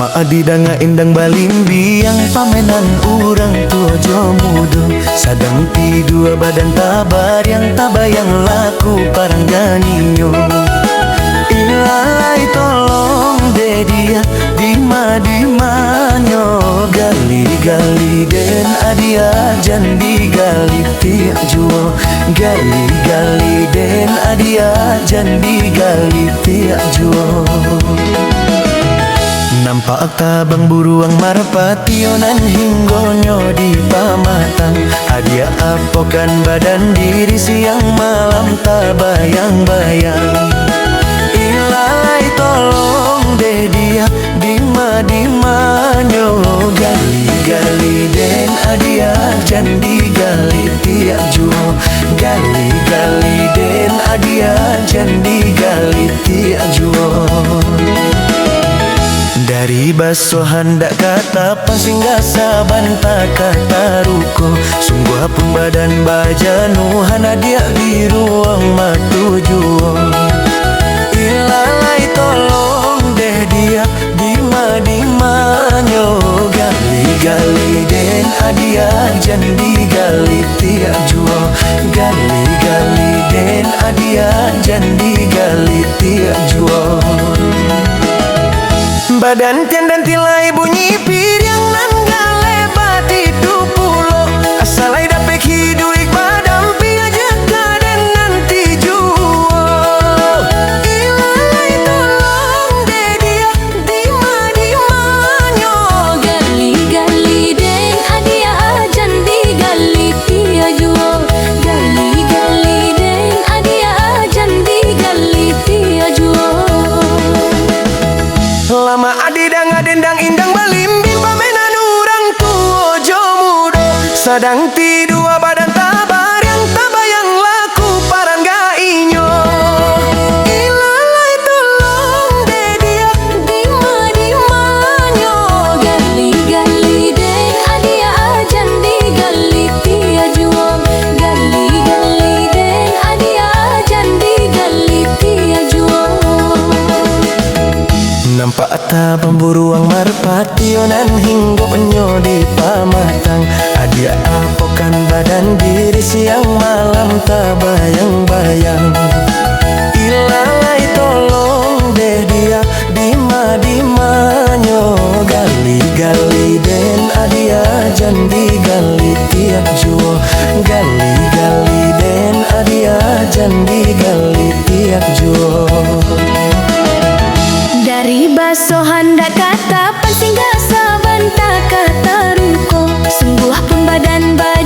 Lama adi danga indang balimbi yang pamenan urang tujo mudo. Sadang ti dua badan tabar yang tabayang laku parang ganinyo. Ilalai tolong de dia dima-dimanyo. Gali-gali den adia jan digali tiak juo. Gali-gali den adia jan digali tiak juo. Nampak tabang buruang marpationan hinggonyo di pamatang. Hadiah apokan badan diri siang malam tabayang-bayang. Ilalai tolong de dia dima-dimanyo. Gali-gali den adia jan digali tiak juo. Gali-gali den adia jan digali tiak juo. Dari basohan dak kata pasingga saban tak kata ruko. Sungguh pun badan bajanuhan dia di ruang matujuo. Ilalai tolong deh dia dima-dimanyo. Gali-gali den adia jan digali tiak juo. Gali-gali den adia jan digali tiak juo. Badan tian tilai bunyi piring nan gale bati dupulo. Asalai dapek hiduik badam piaja kaden nanti juo. Ilalai tolong de dia dima-dimanyo. Gali-gali den adia jan digali tia juo. Gali-gali den adia jan digali tia juo. Lama adi danga dendang indang balimbing pamenan urang tujo mudo. Sadang ti dua badan tabar yang tabayang laku paran gainyo. Ilalai tolong de dia Dima-dimanyo. Gali-gali den adia jan digali tia juo. Gali-gali den adia jan digali tia juo. Nampak tabang buruang marpationan hinggonyo di pamatang. Adia apokan badan diri siang malam tabayang-bayang. Ilalai tolong deh dia dima-dimanyo. Gali-gali den adia jan digali tiak juo. Gali-gali den adia jan digali tiak juo. Dari basohan dak kata pansingga saban tak kata ruko. Sungguh pun badan bayi